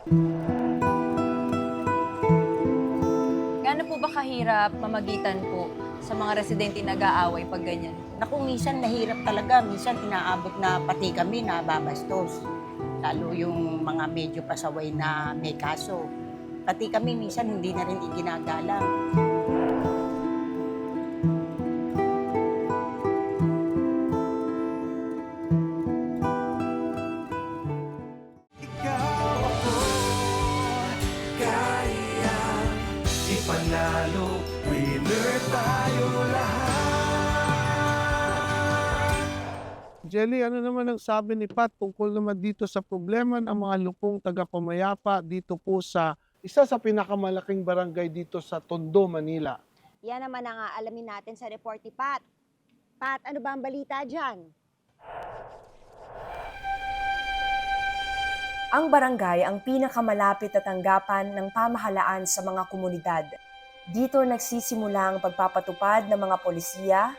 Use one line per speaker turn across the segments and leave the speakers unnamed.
Gaano po ba kahirap mamagitan po sa mga residente nag-aaway pag ganyan?
Naku, minsan nahirap talaga. Minsan inaabot na pati kami nababastos. Lalo yung mga medyo pasaway na may kaso. Pati kami minsan hindi na rin iginagalang.
Ikaw ako, kaya ipanalo, winner tayo lahat.
Jelly, ano naman ang sabi ni Pat tungkol naman dito sa problema ng mga lupong taga-pamayapa dito po sa isa sa pinakamalaking barangay dito sa Tondo, Manila?
Yan naman ang aalamin natin sa report ni Pat. Pat, ano ba ang balita dyan?
Ang barangay ang pinakamalapit na tanggapan ng pamahalaan sa mga komunidad. Dito nagsisimula ang pagpapatupad ng mga polisiya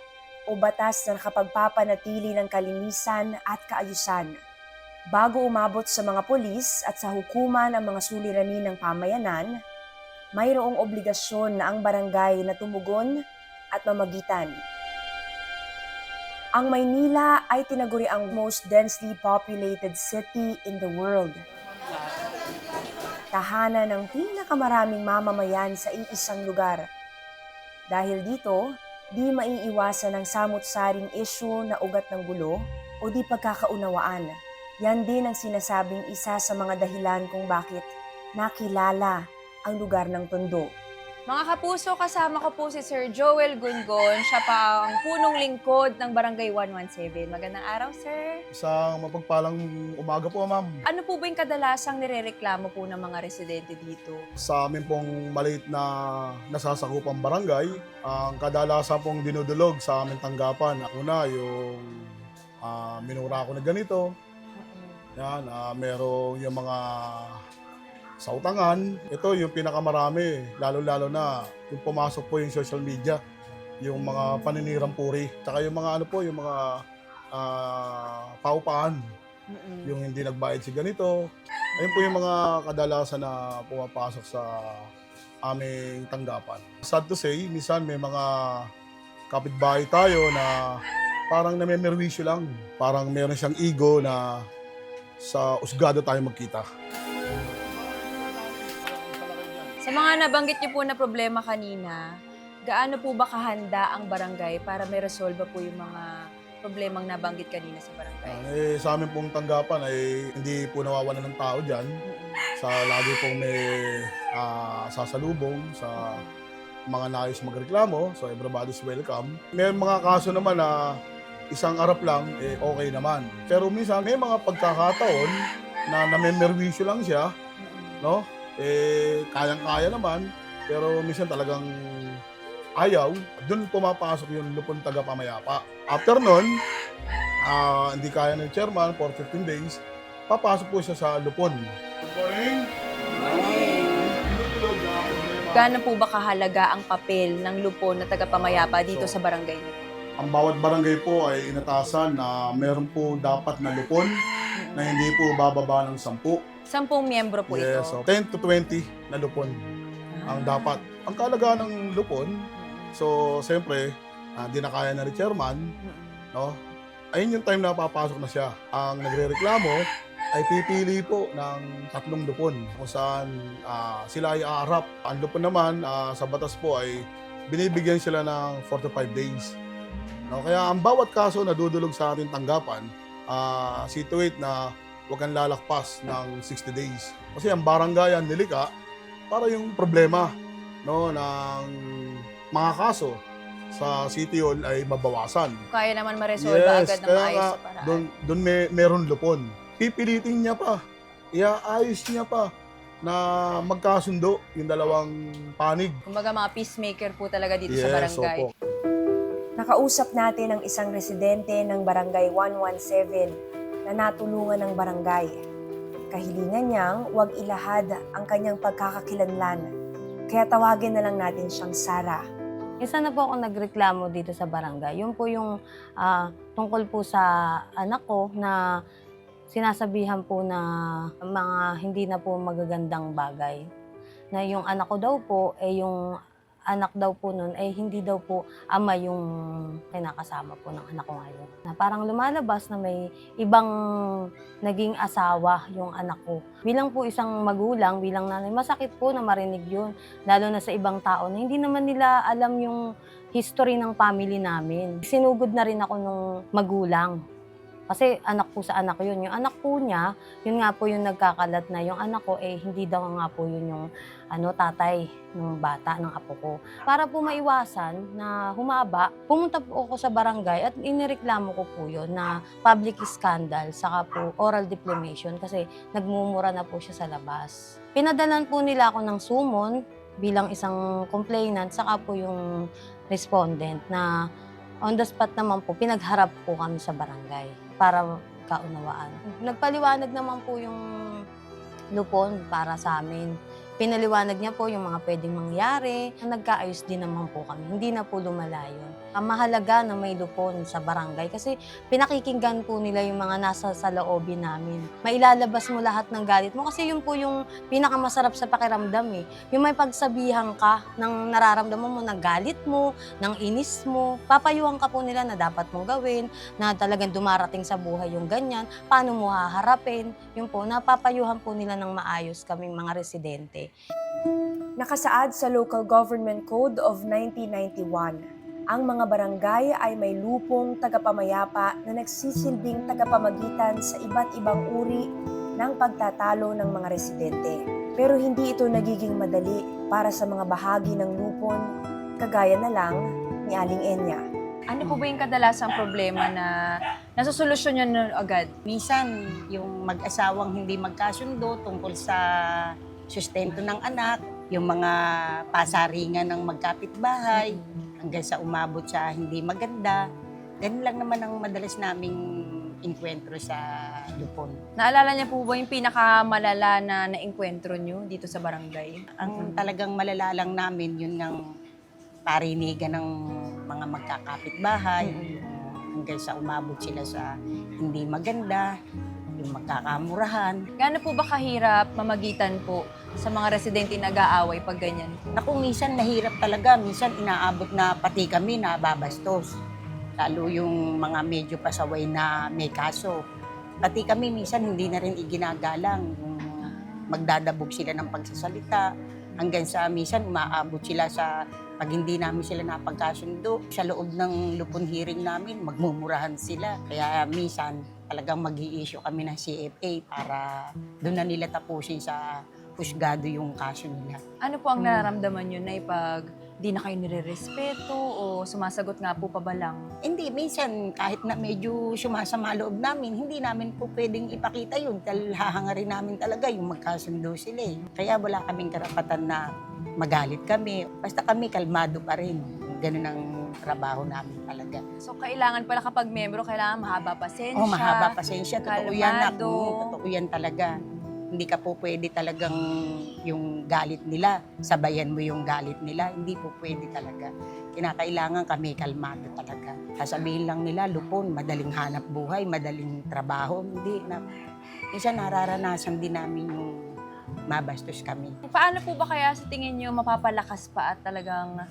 o batas na nakapagpapanatili ng kalinisan at kaayusan. Bago umabot sa mga polis at sa hukuman ang mga suliranin ng pamayanan, mayroong obligasyon na ang barangay na tumugon at mamagitan. Ang Maynila ay tinaguri ang most densely populated city in the world. Tahanan ng pinakamaraming mamamayan sa iisang lugar. Dahil dito, di maiiwasan ang samut-saring issue na ugat ng gulo o di pagkakaunawaan. Yan din ang sinasabing isa sa mga dahilan kung bakit nakilala ang lugar ng Tondo.
Mga kapuso, kasama ko po si Sir Joel Gungon. Siya pa ang punong lingkod ng Barangay 117. Magandang araw, sir.
Isang mapagpalang umaga po, ma'am.
Ano po ba yung kadalasang nirereklamo po ng mga residente dito?
Sa amin pong maliit na nasasakupang barangay, ang kadalasan pong dinudulog sa aming tanggapan. Una, yung minura ko na ganito. Yan, merong yung mga sautangan. Ito yung pinakamarami, lalo-lalo na yung pumasok po yung social media, yung mga paninirang puri. Tsaka yung mga ano po, yung mga paupaan. Yung hindi nagbayad si ganito. Ayun po yung mga kadalasan na pumapasok sa aming tanggapan. Sad to say, minsan may mga kapitbahay tayo na parang namemerwisyo lang. Parang meron siyang ego na sa usgado tayo magkita.
Sa mga nabanggit niyo po na problema kanina, gaano po ba kahanda ang barangay para may resolve po yung mga problemang nabanggit kanina sa barangay?
Sa amin pong tanggapan ay hindi po nawawalan ng tao dyan. Sa lagi pong may sasalubong sa mga nais magreklamo. So everybody's welcome. May mga kaso naman na isang arap lang, okay naman. Pero minsan may mga pagkakataon na namemerwisyo lang siya, no? Kayang-kaya naman, pero minsan talagang ayaw. Doon pumapasok yung lupon taga-pamayapa. After nun, hindi kaya ng chairman for 15 days, papasok po siya sa lupon. Good morning!
Gaano po ba kahalaga ang papel ng lupon na taga-pamayapa dito sa barangay niyo?
Ang bawat barangay po ay inatasan na meron po dapat na lupon na hindi po bababa ng 10.
10 miyembro po ito.
Yes, so 10 to 20 na lupon ang dapat. Ang kaalagaan ng lupon, so siyempre, hindi na kaya na ni chairman, no? Ayun yung time na papasok na siya. Ang nagrereklamo ay pipili po ng 3 lupon kung saan sila ay aarap. Ang lupon naman sa batas po ay binibigyan sila ng 45 days. No? Kaya ang bawat kaso na dudulog sa ating tanggapan, situate na huwag kang lalakpas ng 60 days. Kasi ang barangay ang nilika para yung problema, no, ng mga kaso sa City Hall ay mabawasan.
Kaya naman ma-resolve agad ng maayos sa paraan.
Doon meron lupon. Pipilitin niya pa, iaayos niya pa na magkasundo yung dalawang panig.
Kumbaga mga peacemaker po talaga dito sa barangay.
Opo.
Nakausap natin ang isang residente ng Barangay 117 na natulungan ng barangay. Kahilingan niyang huwag ilahad ang kanyang pagkakakilanlan. Kaya tawagin na lang natin siyang Sara.
Isa na po ako nagreklamo dito sa barangay. Yun po yung tungkol po sa anak ko na sinasabihan po na mga hindi na po magagandang bagay. Na yung anak ko daw po, yung anak daw po nun, hindi daw po ama yung kinakasama po ng anak ko ngayon. Na parang lumalabas na may ibang naging asawa yung anak ko. Bilang po isang magulang, bilang nanay, masakit po na marinig yun. Lalo na sa ibang tao na hindi naman nila alam yung history ng family namin. Sinugod na rin ako nung magulang. Kasi anak po sa anak ko yun. Yung anak po niya, yun nga po yung nagkakalat na yung anak ko, hindi daw nga po yun yung tatay ng bata, ng apo ko. Para po maiwasan na humaba, pumunta po ako sa barangay at inireklamo ko po yun na public scandal, saka po oral defamation kasi nagmumura na po siya sa labas. Pinadalan po nila ako ng sumon bilang isang complainant, saka po yung respondent na on the spot naman po, pinagharap po kami sa barangay para kaunawaan. Nagpaliwanag naman po yung lupon para sa amin. Pinaliwanag niya po yung mga pwedeng mangyari. Nagkaayos din naman po kami. Hindi na po lumalayon. Ang mahalaga na may lupon sa barangay kasi pinakikinggan po nila yung mga nasa sa loobin namin. Mailalabas mo lahat ng galit mo kasi yun po yung pinakamasarap sa pakiramdam eh. Yung may pagsabihan ka ng nararamdaman mo, ng galit mo, ng inis mo. Papayuhan ka po nila na dapat mong gawin, na talagang dumarating sa buhay yung ganyan, paano mo haharapin. Yun po, napapayuhan po nila ng maayos kaming mga residente.
Nakasaad sa Local Government Code of 1991, ang mga barangay ay may lupong tagapamayapa na nagsisilbing tagapamagitan sa iba't ibang uri ng pagtatalo ng mga residente. Pero hindi ito nagiging madali para sa mga bahagi ng lupon, kagaya na lang ni Aling Enya.
Ano po ba yung kadalasang problema na nasusolusyon nyo agad?
Minsan, yung mag-asawang hindi magkasundo tungkol sa sustento ng anak, yung mga pasaringan ng magkapitbahay, hanggang sa umabot sa hindi maganda. Ganun lang naman ang madalas naming inkwentro sa lupon.
Naalala niya po ba yung pinakamalala na naengkwentro nyo dito sa barangay?
Ang talagang malala lang namin, yun ng parinigan ng mga magkakapitbahay, hanggang sa umabot sila sa hindi maganda, yung magkakamurahan.
Gaano po ba kahirap mamagitan po sa mga residente nag-aaway pag ganyan?
Naku, minsan nahirap talaga. Minsan inaabot na pati kami nababastos. Lalo yung mga medyo pasaway na may kaso. Pati kami minsan hindi na rin iginagalang. Yung magdadabog sila ng pagsasalita. Hanggang sa minsan umaabot sila sa pag hindi namin sila napagkasundo. Sa loob ng lupon hearing namin, magmumurahan sila. Kaya minsan talagang mag-i-issue kami ng CFA para doon na nila tapusin sa husgado yung kaso nila.
Ano po ang nararamdaman nyo na pag di na kayo nire-respeto o sumasagot nga po pa ba lang?
Hindi, minsan kahit na medyo sumasama loob namin, hindi namin po pwedeng ipakita yun dahil hahangarin namin talaga yung magkasundo sila eh. Kaya wala kaming karapatan na magalit kami. Basta kami kalmado pa rin. Ganun ang trabaho namin talaga.
So kailangan pala kapag membro, kailangan mahaba pasensya.
Oh, mahaba pasensya. Totoo yan, nak.
kalmado.
Totoo yan talaga. Hindi ka po pwede talagang yung galit nila, sabayan mo yung galit nila. Hindi po pwede talaga. Kinakailangan kami kalmado talaga. Sasabihin lang nila, lupon, madaling hanap buhay, madaling trabaho. Hindi na. Minsan nararanasan din namin yung mabastos kami.
Paano po ba kaya sa tingin nyo mapapalakas pa at talagang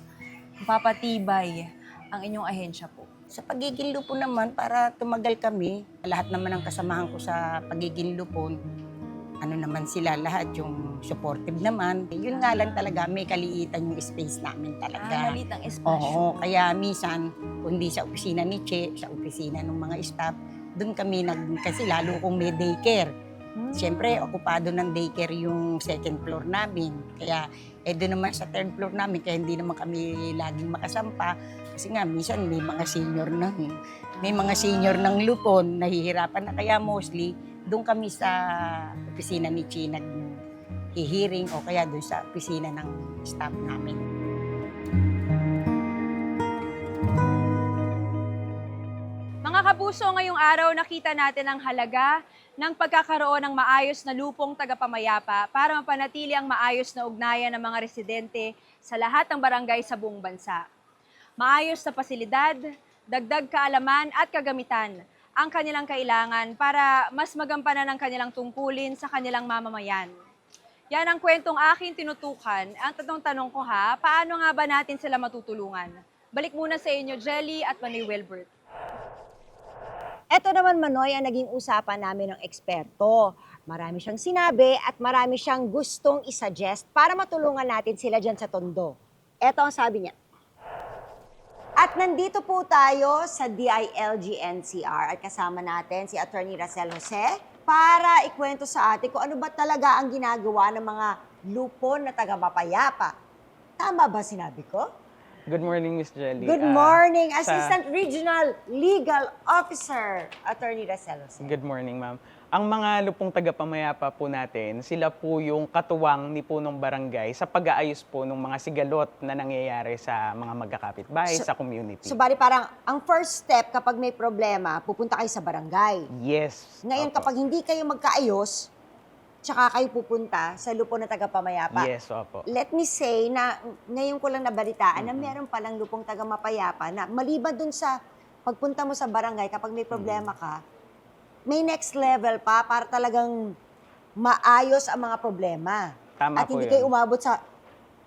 mapapatibay ang inyong ahensya po?
Sa pagiging lupon naman, para tumagal kami, lahat naman ng kasamahan ko sa pagiging lupon, ano naman sila, lahat yung supportive naman. Yun nga lang talaga, may kaliitan yung space namin talaga.
Malit ang espasyo.
Oo, kaya minsan, kundi sa opisina ni Che, sa opisina ng mga staff, doon kami kasi lalo kung may daycare. Siyempre, okupado ng daycare yung second floor namin. Kaya, doon naman sa third floor namin, kaya hindi naman kami laging makasampa. Kasi nga, minsan may mga senior ng lupon, nahihirapan na. Kaya mostly, doon kami sa opisina ni Chi nag-hearing o kaya doon sa opisina ng staff namin.
Mga kapuso, ngayong araw nakita natin ang halaga ng pagkakaroon ng maayos na lupong tagapamayapa para mapanatili ang maayos na ugnayan ng mga residente sa lahat ng barangay sa buong bansa. Maayos na pasilidad, dagdag kaalaman at kagamitan ang kanilang kailangan para mas magampanan ang kanilang tungkulin sa kanilang mamamayan. Yan ang kwentong aking tinutukan. Ang tanong ko paano nga ba natin sila matutulungan? Balik muna sa inyo, Jelly at Manoy Wilbert.
Ito naman, Manoy, ang naging usapan namin ng eksperto. Marami siyang sinabi at marami siyang gustong isuggest para matulungan natin sila dyan sa Tondo. Ito ang sabi niya. At nandito po tayo sa DILG-NCR at kasama natin si Attorney Racel Jose para ikwento sa atin kung ano ba talaga ang ginagawa ng mga lupon na taga-mapayapa. Tama ba sinabi ko?
Good morning, Miss Jelly.
Good morning, Assistant Regional Legal Officer, Attorney Racel Jose.
Good morning, ma'am. Ang mga lupong tagapamayapa po natin, sila po yung katuwang ni punong barangay sa pag-aayos po ng mga sigalot na nangyayari sa mga magkakapitbahay, sa community.
So, bali parang ang first step kapag may problema, pupunta kayo sa barangay.
Yes.
Ngayon,
opo.
kapag hindi kayo magkaayos, tsaka kayo pupunta sa lupon na taga-pamayapa.
Yes, opo.
Let me say na ngayon ko lang nabalitaan na meron palang lupong taga-mapayapa na maliban dun sa pagpunta mo sa barangay kapag may problema ka, may next level pa para talagang maayos ang mga problema.
Tama
At
po
hindi
yun.
kayo umabot sa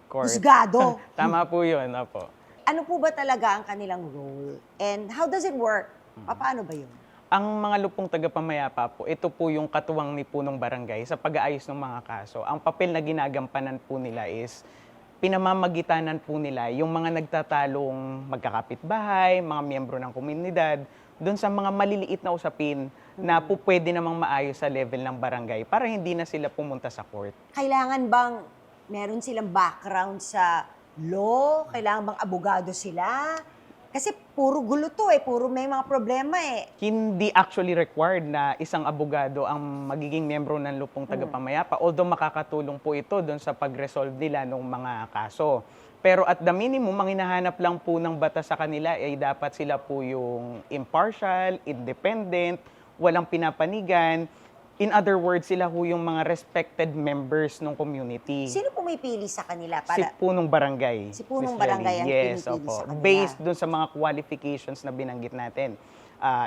Court.
husgado.
Tama po yun, opo.
Ano po ba talaga ang kanilang role? And how does it work? Paano ba yun?
Ang mga lupong tagapamayapa po, ito po yung katuwang ni punong barangay sa pag-aayos ng mga kaso. Ang papel na ginagampanan po nila is pinamamagitanan po nila yung mga nagtatalong magkakapitbahay, mga miyembro ng komunidad, doon sa mga maliliit na usapin na po pwede namang maayos sa level ng barangay para hindi na sila pumunta sa court.
Kailangan bang meron silang background sa law? Kailangan bang abogado sila? Kasi puro gulo to puro may mga problema
Hindi actually required na isang abogado ang magiging miyembro ng lupong tagapamayapa, although makakatulong po ito doon sa pag-resolve nila ng mga kaso. Pero at the minimum, ang hinahanap lang po ng batas sa kanila ay dapat sila po yung impartial, independent, walang pinapanigan. In other words, sila po yung mga respected members ng community.
Sino pumipili sa kanila?
Si
Para
punong barangay.
Si punong
Miss
barangay ang
Jelly. Yes,
pinipili
opo.
sa kanila.
Based dun sa mga qualifications na binanggit natin.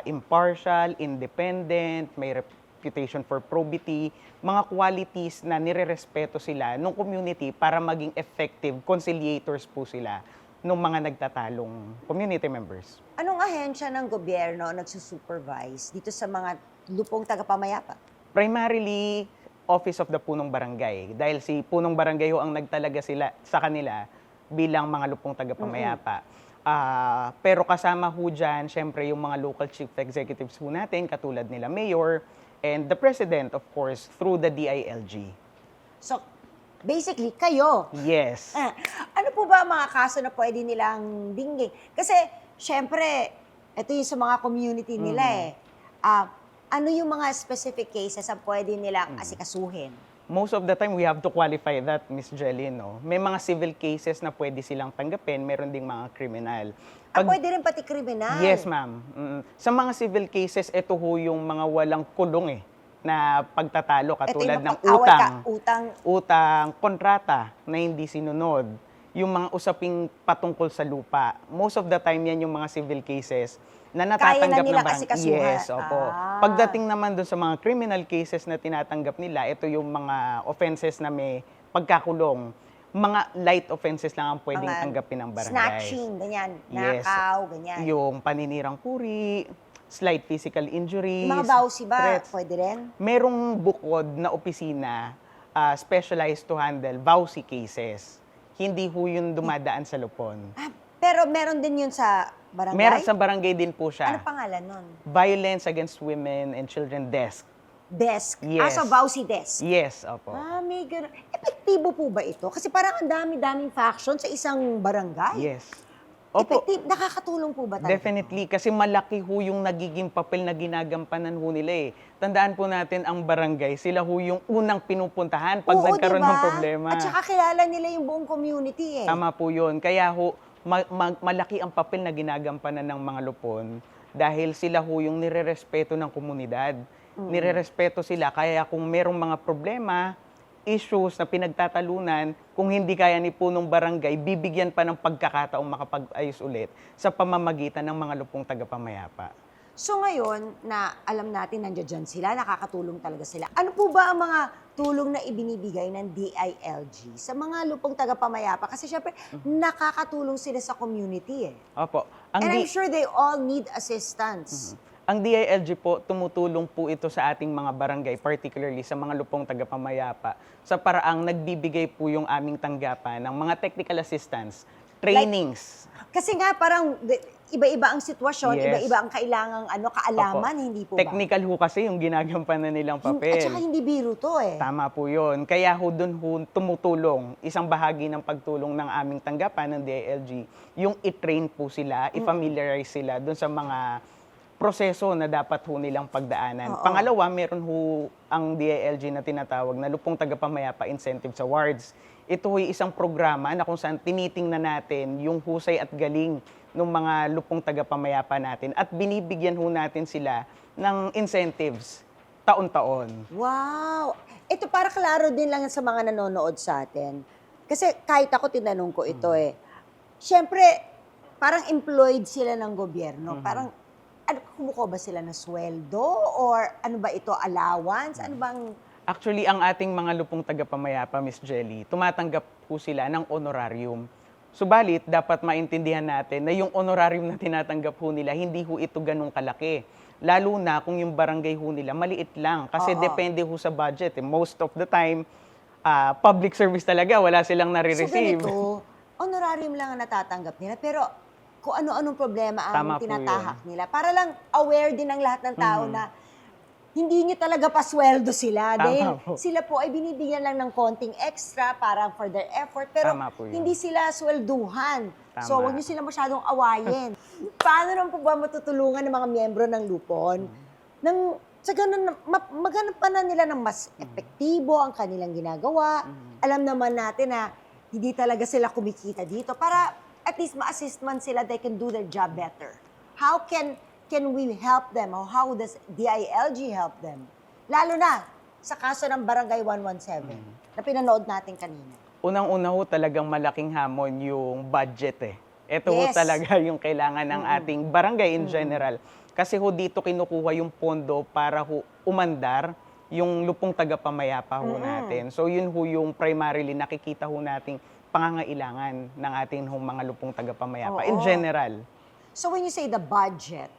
Impartial, independent, may reputation for probity, mga qualities na nire-respeto sila ng community para maging effective conciliators po sila ng mga nagtatalong community members.
Anong ahensya ng gobyerno nagsusupervise dito sa mga lupong tagapamayapa?
Primarily, Office of the Punong Barangay. Dahil si Punong Barangay ho ang nagtalaga sila sa kanila bilang mga lupong tagapamayapa. Pero kasama ho dyan, syempre, yung mga local chief executives ho natin, katulad nila Mayor, and the President, of course, through the DILG.
So, basically, kayo.
Yes.
Ano po ba ang mga kaso na pwede nilang dinggin? Kasi, syempre, ito yung sa mga community nila ano yung mga specific cases na pwede nilang asikasuhin?
Most of the time, we have to qualify that, Miss Jelly, no? May mga civil cases na pwede silang tanggapin, meron ding mga criminal.
Pwede rin pati kriminal?
Yes, ma'am. Sa mga civil cases, ito ho yung mga walang kulong na pagtatalo katulad ng utang, kontrata na hindi sinunod, yung mga usaping patungkol sa lupa. Most of the time yan yung mga civil cases na natatanggap
nilang
ng
asikasuhan.
Yes, opo. Pagdating naman doon sa mga criminal cases na tinatanggap nila, ito yung mga offenses na may pagkakulong. Mga light offenses lang ang pwedeng
Mga
tanggapin ng barangay.
Snatching, ganyan.
Yes.
Nakaw, ganyan.
Yung paninirang puri, slight physical injuries.
Yung mga bawsi ba?
threats.
Pwede rin?
Merong bukod na opisina specialized to handle vowsy cases. Hindi ho yun dumadaan sa lupon.
Pero meron din yun sa barangay?
Meron sa barangay din po
Ano
siya.
pangalan nun?
Violence Against Women and Children Desk.
Desk.
Yes.
So vowsy desk.
Yes, opo.
May ganun. Epektibo po ba ito? Kasi parang ang dami-daming faction sa isang barangay.
Yes. Opo.
Nakakatulong po ba talaga?
Definitely, kasi malaki ho yung nagiging papel na ginagampanan ho nila Tandaan po natin ang barangay, sila ho yung unang pinupuntahan pag
Oo,
nagkaroon
diba?
ng problema.
At saka kilala nila yung buong community
Tama po yun. Kaya ho, malaki ang papel na ginagampanan ng mga lupon dahil sila ho yung nirerespeto ng komunidad. Nirerespeto sila, kaya kung merong mga problema, issues na pinagtatalunan, kung hindi kaya ni punong barangay, bibigyan pa ng pagkakataong makapag-ayos ulit sa pamamagitan ng mga lupong tagapamayapa.
So ngayon na alam natin nandiyan sila, nakakatulong talaga sila. Ano po ba ang mga tulong na ibinibigay ng DILG sa mga lupong tagapamayapa? Kasi syempre, nakakatulong sila sa community eh.
Opo.
And I'm sure they all need assistance.
Ang DILG po, tumutulong po ito sa ating mga barangay, particularly sa mga lupong tagapamayapa, sa paraang nagbibigay po yung aming tanggapan ng mga technical assistance, trainings.
Kasi nga parang iba-iba ang sitwasyon,
Yes.
iba-iba ang kailangang kaalaman,
Opo.
hindi po ba?
Technical ho kasi yung ginagampanan nilang papel.
At saka hindi biro to eh.
Tama po yun. Kaya ho doon ho tumutulong, isang bahagi ng pagtulong ng aming tanggapan ng DILG, yung i-train po sila, i-familiarize sila doon sa mga proseso na dapat ho nilang pagdaanan.
Oo.
Pangalawa, meron ho ang DILG na tinatawag na Lupong Tagapamayapa Incentives Awards. Ito ho'y isang programa na kung saan tinitingnan natin yung husay at galing ng mga lupong tagapamayapa natin at binibigyan ho natin sila ng incentives taon-taon.
Wow! Ito para klaro din lang sa mga nanonood sa atin. Kasi kahit ako tinanong ko ito eh. Siyempre, parang employed sila ng gobyerno. Parang, kumukuha ba sila ng sweldo? Or ano ba ito, allowance? Ano bang...
Actually, ang ating mga lupong tagapamayapa, Miss Jelly, tumatanggap po sila ng honorarium. Subalit, dapat maintindihan natin na yung honorarium na tinatanggap ho nila, hindi ho ito ganun kalaki. Lalo na kung yung barangay ho nila, maliit lang. Kasi
Oo.
depende ho sa budget. Most of the time, public service talaga, wala silang
So
nare-receive.
ganito, honorarium lang ang natatanggap nila. Pero kung ano-anong problema ang
Tama po
tinatahak nila. Para lang aware din ng lahat ng tao na hindi nyo talaga pasweldo sila.
Tama
Dahil
po.
sila po ay binibigyan lang ng konting extra para for their effort. Pero
Tama po yun.
hindi sila swelduhan. So,
Tama.
huwag nyo sila masyadong awayin. Paano naman po ba matutulungan ng mga miyembro ng Lupon? Sa ganun, maghanap pa na nila ng mas epektibo ang kanilang ginagawa. Alam naman natin na hindi talaga sila kumikita dito para at least ma-assist man sila, they can do their job better. How can we help them or how does DILG help them? Lalo na sa kaso ng Barangay 117 na pinanood natin kanina.
Unang-una ho talagang malaking hamon yung budget eh. Ito ho
Yes.
talaga yung kailangan ng ating barangay in general. Kasi ho dito kinukuha yung pondo para ho umandar yung lupong tagapamayapa ho natin. So yun ho yung primarily nakikita ho nating pangangailangan ng ating mga lupong tagapamayapa in
Oo.
general.
So when you say the budget,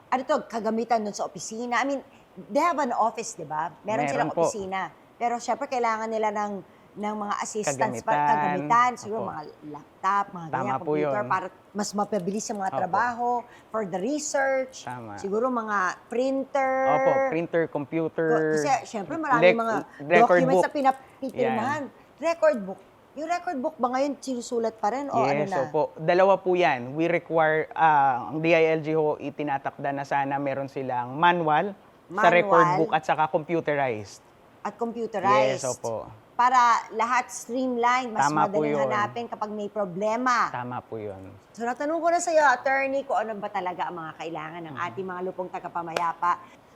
ano to, kagamitan nun sa opisina? I mean, they have an office, di ba? Meron silang
po.
opisina. Pero syempre kailangan nila ng mga assistants,
Kagamitan.
kagamitan, siguro
Opo.
mga laptop, mga
Tama
ganyan,
po
computer,
yun.
para mas mapabilis yung mga
Opo.
trabaho, for the research,
Tama.
siguro mga printer.
Opo, printer, computer.
Kasi syempre maraming mga
record
documents
book.
na pinapipirmahan. Record book. Yung record book ba ngayon sinusulat pa rin o ano
Yes,
na?
opo. Dalawa po yan. We require, ang DILG ho, itinatakda na sana meron silang manual sa record
Manual.
book at saka computerized.
At computerized.
Yes, opo.
Para lahat streamline, mas
Tama po
madaling
yun.
hanapin kapag may problema.
Tama po yun.
So natanong ko na sa iyo, attorney, kung ano ba talaga ang mga kailangan ng ating mga lupong tagapamayapa.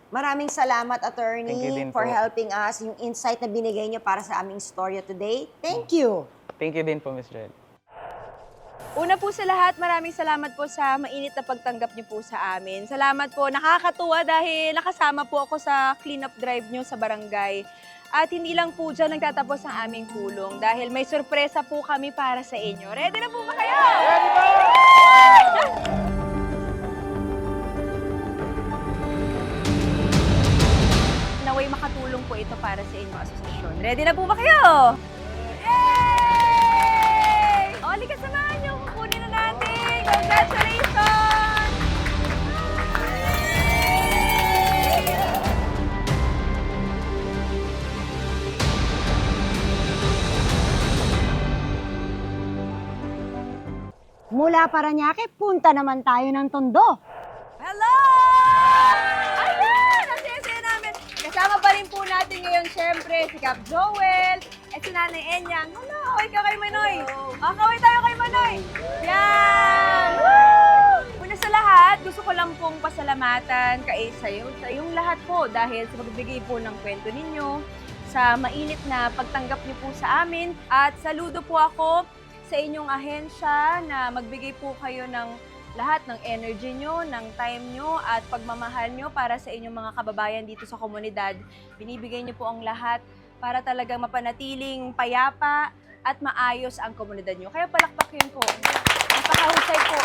Maraming salamat, attorney,
Thank you din
for
po.
helping us. Yung insight na binigay niyo para sa aming storya today. Thank you.
Thank you din po, Ms. Jel.
Una po sa lahat, maraming salamat po sa mainit na pagtanggap niyo po sa amin. Salamat po, nakakatuwa dahil nakasama po ako sa cleanup drive niyo sa barangay. At hindi lang po dyan nagtatapos ang aming tulong dahil may sorpresa po kami para sa inyo. Ready na po ba kayo? Ready po! Naway makatulong po ito para sa inyong asosasyon. Ready na po ba kayo? Yay! O, halika, samahan niyo. Kukunin na natin. Congratulations!
Mula Parañaque, punta naman tayo ng Tondo.
Hello! Ayan! Ang saya-saya namin. Kasama pa rin po natin ngayon, syempre, si Cap Joel, at si Nanay Enyang. Hello! Ikaw kay Manoy. Kaway tayo kay Manoy. Yan! Woo! Una sa lahat, gusto ko lang pong pasalamatan sa iyong lahat po dahil sa pagbibigay po ng kwento ninyo, sa mainit na pagtanggap niyo po sa amin, at saludo po ako sa inyong ahensya na magbigay po kayo ng lahat ng energy nyo, ng time nyo, at pagmamahal nyo para sa inyong mga kababayan dito sa komunidad. Binibigay nyo po ang lahat para talagang mapanatiling payapa at maayos ang komunidad nyo. Kaya palakpak yun po. Napakahusay po.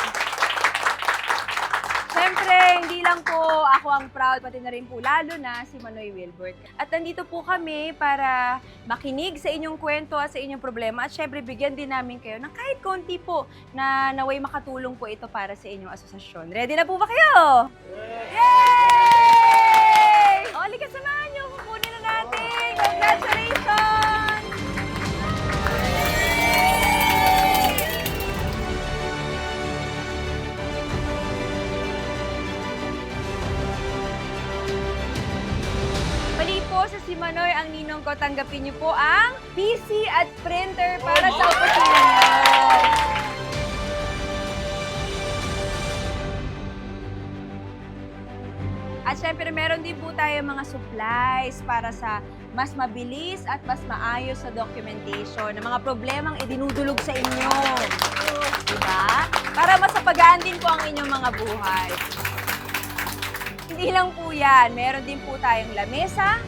Siyempre, hindi lang po ako ang proud, pati na rin po lalo na si Manoy Wilbert. At nandito po kami para makinig sa inyong kwento at sa inyong problema. At siyempre, bigyan din namin kayo ng kahit konti po na naway makatulong po ito para sa inyong asosasyon. Ready na po ba kayo? Yay! O, halika, samahan nyo. Kukunin na natin. Congratulations! Mali po sa si Manoy ang ninong ko, tanggapin niyo po ang PC at printer para sa opisina niyo. At syempre, meron din po tayo mga supplies para sa mas mabilis at mas maayos sa documentation ng mga problemang idinudulog sa inyo. Diba? Para masapagaan din po ang inyong mga buhay. Hindi lang po yan. Meron din po tayong lamesa,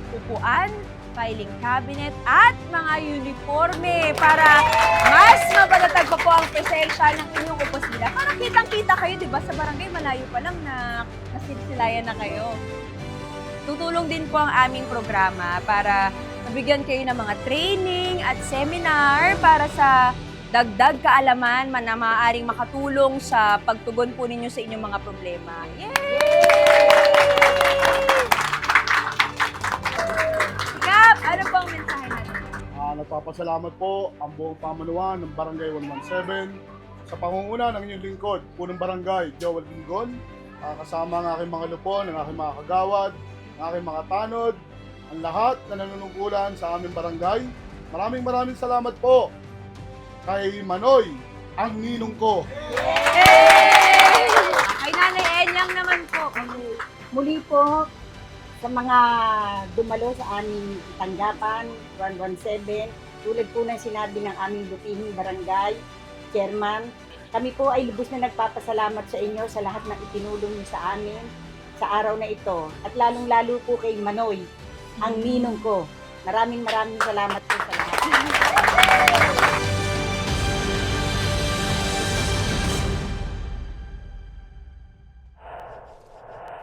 upuan, filing cabinet, at mga uniforme para mas mapatatag pa po ang presensya ng inyong opisina. Para kitang-kita kayo, di ba? Sa barangay, malayo pa lang na nasilsilayan na kayo. Tutulong din po ang aming programa para mabigyan kayo ng mga training at seminar para sa dagdag kaalaman na maaaring makatulong sa pagtugon po ninyo sa inyong mga problema. Yay! Kap, ano po ang mensahe natin?
Nagpapasalamat po ang buong pamanuan ng Barangay 117 sa pangunguna ng inyong lingkod, punong barangay, Joel Bingon, kasama ang aking mga lupon, ang aking mga kagawad, ang aking mga tanod, ang lahat na nanunungkulan sa aming barangay. Maraming salamat po kay Manoy, ang ninong ko.
Yay! Kay Nanay Enyang naman po.
Muli po, sa mga dumalo sa aming tanggapan, 117, tulad po ng sinabi ng aming butihing barangay, chairman, kami po ay lubos na nagpapasalamat sa inyo sa lahat ng itinulong niyo sa amin sa araw na ito. At lalong-lalo po kay Manoy, ang ninong ko. Maraming salamat po sa lahat.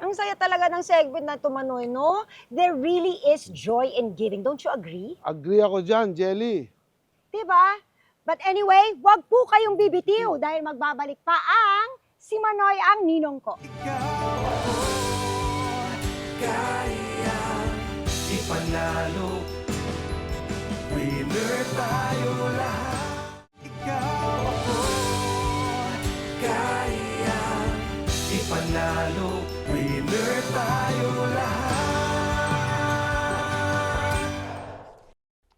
Ang saya talaga ng segment na ito, Manoy, no? There really is joy in giving. Don't you agree?
Agree ako dyan, Jelly.
Diba? But anyway, wag po kayong bibitiw dahil magbabalik pa ang si Manoy, ang ninong ko.
Kaya ipanalo, winner tayo lahat. Ikaw ako, kaya ipanalo, winner tayo lahat.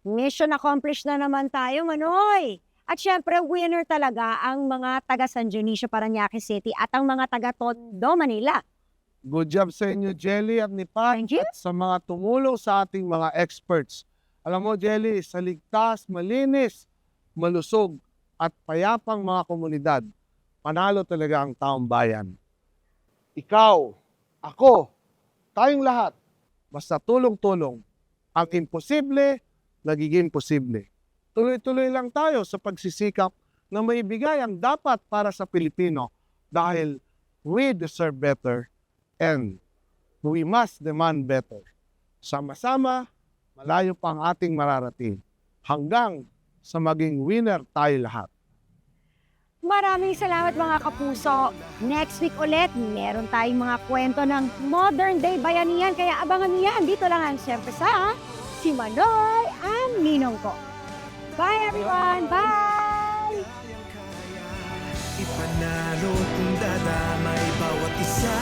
Mission accomplished na naman tayo, Manoy. At syempre, winner talaga ang mga taga San Dionisio, Parañaque City at ang mga taga Tondo, Manila.
Good job sa inyo, Jelly at ni Pat,
Thank you.
at sa mga tumulong sa ating mga experts. Alam mo, Jelly, sa ligtas, malinis, malusog, at payapang mga komunidad, panalo talaga ang taong bayan. Ikaw, ako, tayong lahat, basta tulong-tulong, ang imposible, nagiging posible. Tuloy-tuloy lang tayo sa pagsisikap na maibigay ang dapat para sa Pilipino dahil we deserve better and we must demand better. Sama-sama, malayo pa ang ating mararating hanggang sa maging winner tayo lahat.
Maraming salamat mga kapuso. Next week ulit, meron tayong mga kwento ng modern day bayanihan. Kaya abangan niyo yan. Dito lang ang siyempre sa Si Manoy, ang ninong ko. Bye everyone! Bye!
Ipanalo kung dadamay bawat isa.